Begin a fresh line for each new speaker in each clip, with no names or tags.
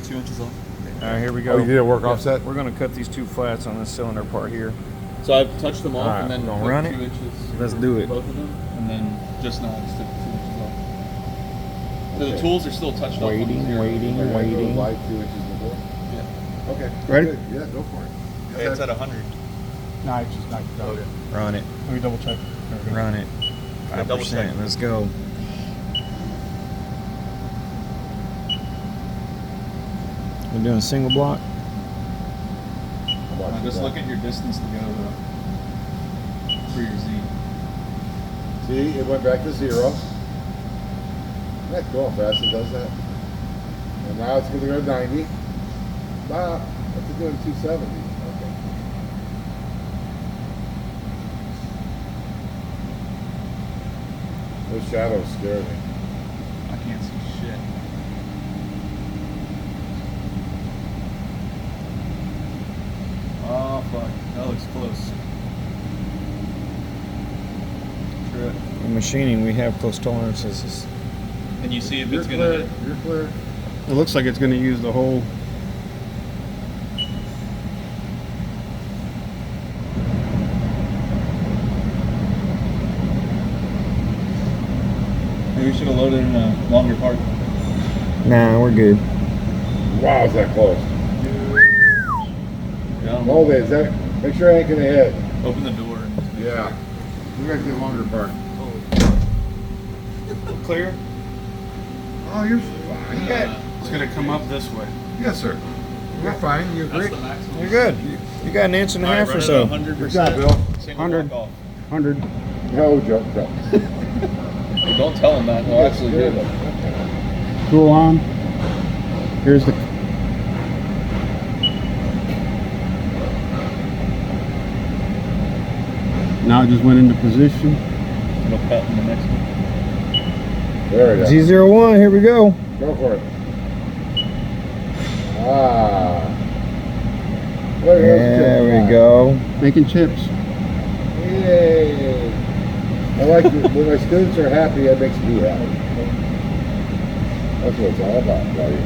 2 inches off.
All right, here we go.
Oh, you did a work offset?
We're going to cut these two flats on this cylinder part here.
So I've touched them off,
All right,
and then
we're gonna
put
run
2
it.
inches.
Let's do it.
Both of them, and then just now I just took 2 inches off. So the tools are still touched off.
Waiting.
Light 2 inches before.
Yeah.
Okay.
Ready?
Good. Yeah, go for it.
Okay, it's at 100.
No, it's just knocked it out.
Okay.
Run it.
Let me double check. There we go.
Run it.
double
5%.
check.
Let's go. We're doing single block.
Just look at your distance to go for your Z.
See, it went back to 0. Isn't that cool how fast it does that? And now it's going to go to 90. Wow, what's it doing 270? Okay. Those shadows scare me.
I can't see shit. Oh fuck, that looks close. True.
In machining, we have close tolerances.
Can you see if
You're
it's
clear.
gonna hit?
You're clear.
It looks like it's going to use the whole.
Maybe we should have loaded in a longer part.
Nah, we're good.
Wow, is that close?
Yeah.
Hold it. Is that, make sure I ain't going to hit.
Open the door. And just make
Yeah. You got to get longer part.
sure. Clear?
Oh, you're fine.
Yeah.
It's going to come up this way.
Yes, sir. You're fine. You agree?
That's the maximum.
You're good. You got an inch and a half or so.
100%.
Good job, Bill.
Single
100.
block off.
100.
No, Joe.
Hey, don't tell them that. They'll actually do it.
Tool on. Here's the. Now it just went into position.
It'll cut in the next one.
There it is.
G01, here we go.
Go for it. Ah. Look at those
There
chips
we
flying.
go.
Making chips.
Yay. I like it. When my students are happy, that makes me happy. That's what it's all about, buddy.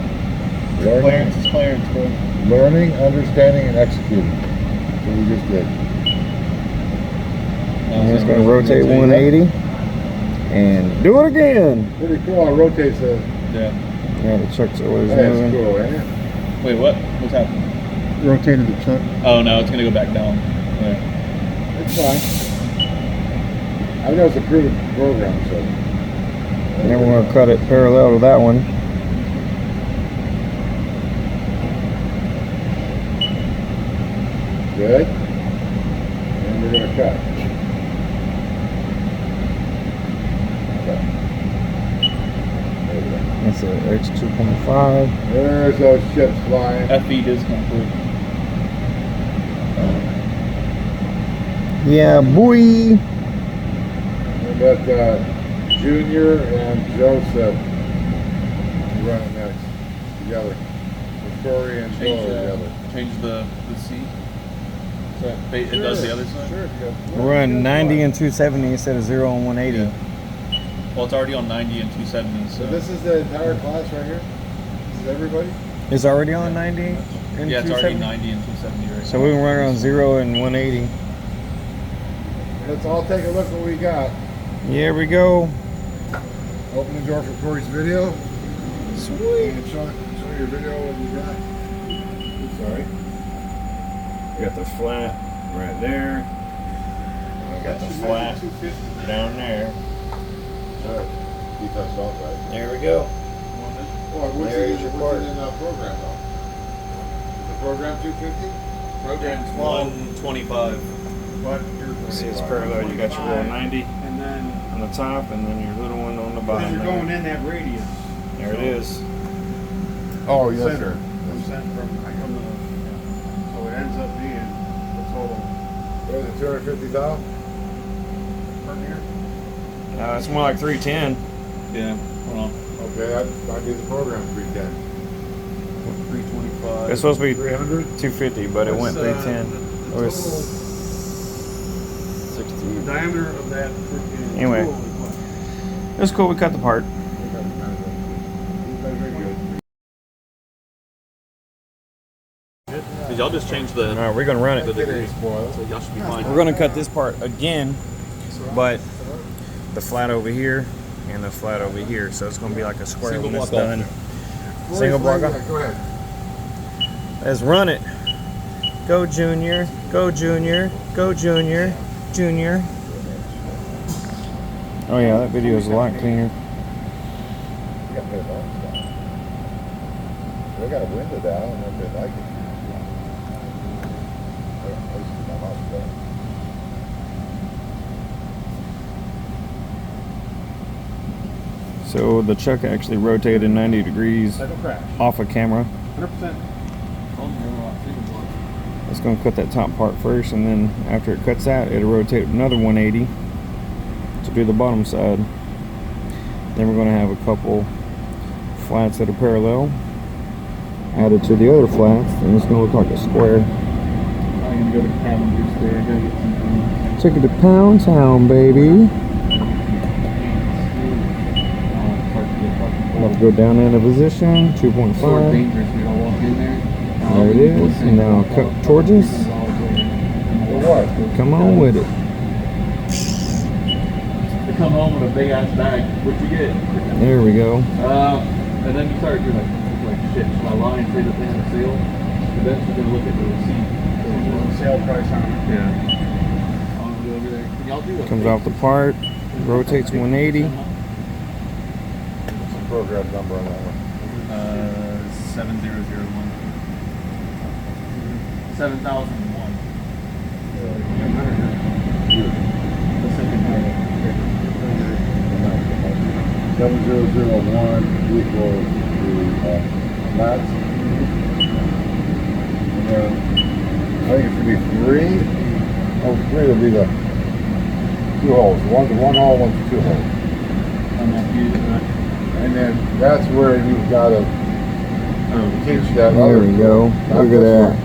Learning,
Clearance is clearance, bro.
learning, understanding, and executing. That's what we just did.
And it's going to rotate 180. And do it again.
Pretty cool how it rotates the...
Yeah.
Yeah, the chuck's always
That's
moving.
cool, ain't it?
Wait, what? What's happening?
Rotated the chuck.
Oh no, it's gonna go back down. Yeah.
It's fine. I know it's a proven program, so...
And then we're going to cut it parallel to that one.
Good. And we're going to cut. Okay. There we go.
That's a X2.5.
There's those chips flying.
FE is complete.
Yeah, boy.
And that Junior and Joseph run it next together. Victoria and Joe together.
Change the C. So it does the other side?
Sure.
We're running 90 and 270 instead of 0 and 180.
Yeah. Well, it's already on 90 and 270.
So this is the entire class right here? This is everybody?
It's already on 90 and
Yeah, it's already
270?
90 and 270 right
So we can run it on 0 and 180.
Let's all take a look what we got.
Here we go.
Open the door for Corey's video.
Sweet.
And show your video what you got. Sorry.
We got the flat right there. We got the flat down there.
Sure. You touched off right.
There we go.
Well, what's
There
it
is your
in
part.
program though? The program 250?
Program's 125.
What?
See, it's parallel. You got your little 90
And then,
on the top and then your little one on the
then
bottom.
you're
there.
going in that radius.
There it is.
Oh, yes,
Center.
sir.
Percent from the, so it ends up being the total
There's a 250,000?
per year.
It's more like 310.
Yeah, hold on.
Okay, I do the program 310.
325.
It's supposed to be
300?
250, but it went 310. It was
The
60.
diameter of that freaking
Anyway.
tool is what?
It was cool. We cut the part.
Y'all just changed the.
All right, we're gonna run it.
Get any spoiled.
So y'all should be fine.
We're gonna cut this part again, but the flat over here and the flat over here. So it's gonna be like a square
Single
when it's
block
done.
off.
Single block
Yeah,
off.
go ahead.
Let's run it. Go Junior. Go Junior. Go Junior. Junior. Oh yeah, that video is a lot cleaner.
You got to put it on. They got a window down. I don't know if they like it.
So the chuck actually rotated 90 degrees
Cycle crash.
off of camera.
100%.
It's going to cut that top part first, and then after it cuts that, it'll rotate another 180 to do the bottom side. Then we're going to have a couple flats that are parallel added to the other flats, and it's going to look like a square.
I'm gonna go to Cabin Juice there. I gotta get some.
Took it to Pound Town, baby. I'll go down into position,
So
2.5.
dangerous. We all walk in there.
There it is. And now cut towards us.
For what?
Come on with it.
To come home with a big ass bag. What'd you get?
There we go.
And then you start doing like shit. Should I lie and say that they had a sale? But then she's gonna look at the receipt.
Sale price on it.
Yeah. I'll go over there. Can y'all do it?
Comes off the part, rotates 180.
What's the program number on that one?
7001. 7001. The second part.
7001 equals the flats. And then I think it should be three. Oh, three would be the two holes. One's a one hole, one's a two hole. And then that's where you've got to teach that.
There
other
we go.
not
Look at
this
that.
one,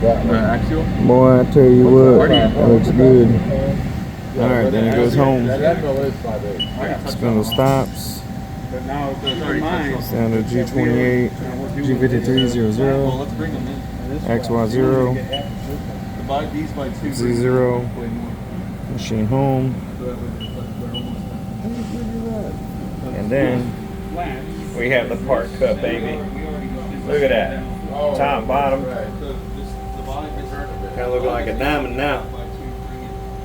that one.
Axial?
Boy, I tell you what, that looks good.
Yeah,
Alright, then it goes home.
That mill is 5/8.
Spindle stops.
But now it's mine.
It's down to G28, G5300,
let's bring them in.
XY0,
Divide these by two.
Z0,
Way more.
machine home,
So that way they're
and then we have the part cut, baby. Look at that. Top, bottom.
So just divide this.
Kind of looking like a diamond now.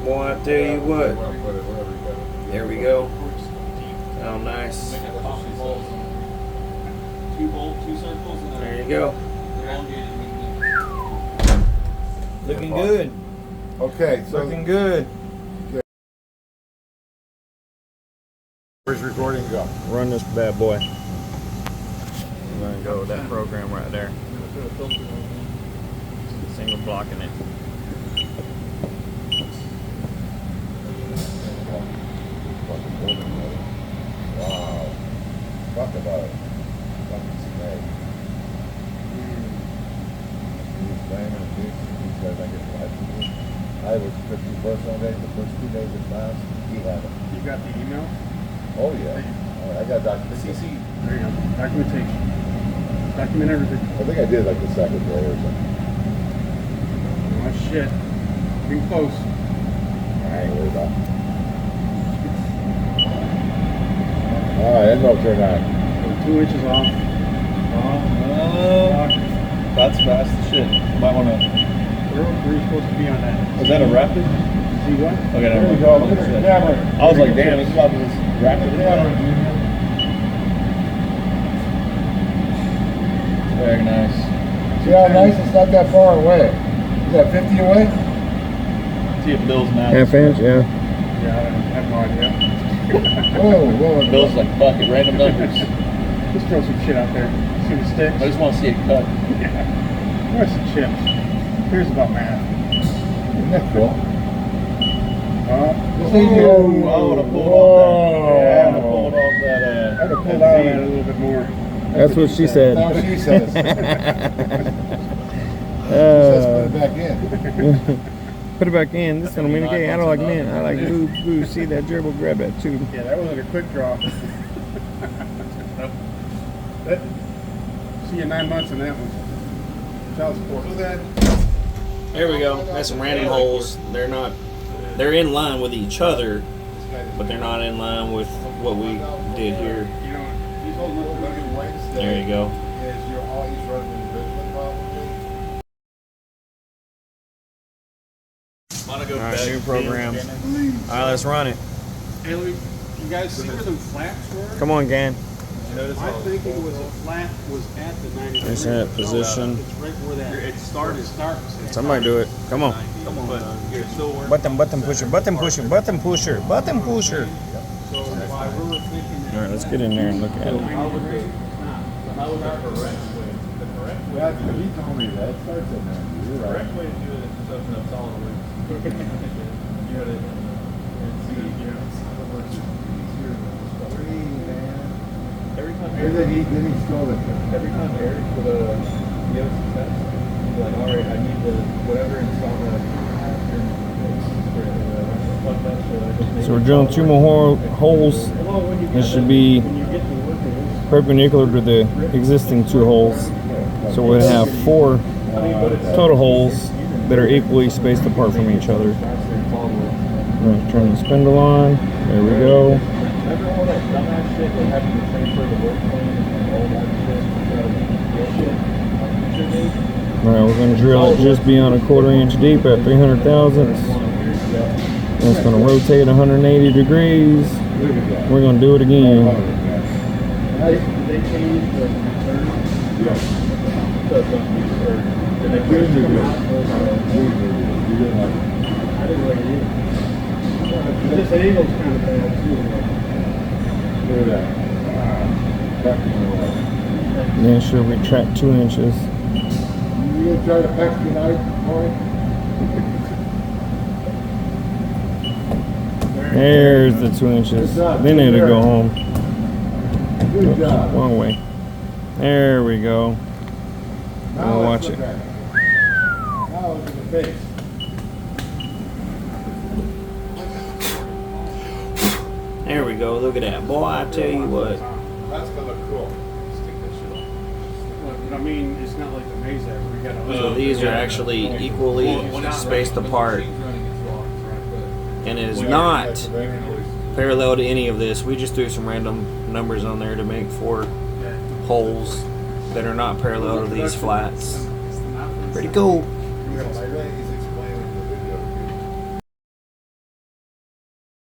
Boy, I tell you what. There we go. Oh, nice.
Two circles, and then
There you go.
elongated.
Looking good.
Okay, so
Looking good.
where's recording go?
Run this bad boy. I'm gonna go with that program right there. Single blocking it.
Wow. Talk about it. Fucking snake. He's playing and he says I get life from you. I was 51st one day, the first 2 days of class, he had it.
You got the email?
Oh yeah. I got documentation.
CC.
There you go. Documentation. Document everything.
I think I did like the second day or something.
Oh shit. Getting close.
I ain't worried about it. Alright, end up turned on.
2 inches off.
That's fast as shit. You might want to.
Where are you supposed to be on that?
Is that a rapid?
See what?
Okay,
There
never
you
mind.
go. Look at the camera.
I was like, damn, this is about this rapid. Very nice.
See how nice? It's not that far away. Is that 50 away?
See if Bill's mad.
Half inch, yeah.
Yeah, I have no idea.
Whoa.
Bill's like, fuck it, random numbers.
Just throw some shit out there. See the sticks.
I just want to see it cut.
Yeah. Where's some chips? Here's about math.
Isn't that cool?
This
ain't
I would have pulled off that. Yeah, I would have pulled off that.
I'd have pulled out on that a little bit more.
That's what she said.
That's what she says. She says put it back in.
Put it back in. This don't mean a gay. I don't like men. I like boo boo. See that gerbil, grab that too.
Yeah, that wasn't a quick draw. See you 9 months in that one.
Child support. So then,
There we go. That's some random holes. They're in line with each other, but they're not in line with what we did here.
You know, he's holding up the
There you go.
Is you're always running individually, probably.
All right, new program. All right, let's run it.
Hey, you guys see where the flaps were?
Come on, Gan.
I think it was a flat was at the 90
There's
degrees.
that position.
It's right where that
It started.
Somebody do it. Come on.
Come on, but you're still working.
Button pusher, button pusher, button pusher, button pusher.
So why we were thinking
All right, let's get in there and look at it.
How would the correct way? The correct way.
Yeah, he told me that. It starts in there. You're
The
right.
correct way to do it is just open up solid works. You know, and see, every time
Then he stole it.
every time Eric would give us a test, he'd be like, all right, I need the whatever install
So we're drilling 2 more holes. This should be perpendicular to the existing 2 holes. So we'll have 4 total holes that are equally spaced apart from each other. Right, turn the spindle on. There we go.
Remember all that dumbass shit like having to transfer the work plan and all that shit?
Alright, we're going to drill it just beyond a 1/4 inch deep at 300 thousandths. And it's going to rotate 180 degrees. We're going to do it again.
They changed the return. So it's not return. Did they clear the I didn't like it either. This angle's kind of bad too.
Look at that.
Then should retract 2 inches.
You gonna try to pack tonight, boy?
There's the 2 inches. Then it'll go home.
Good job.
Wrong way. There we go.
Now
We'll
let's
watch
look
it.
at Now look at the face.
There we go. Look at that. Boy, I tell you what.
That's gonna look cool.
But I mean, it's not like the maze that we got to.
So these are actually equally spaced apart. And it is not parallel to any of this. We just threw some random numbers on there to make 4 holes that are not parallel to these flats. Pretty cool.
You got a light, right?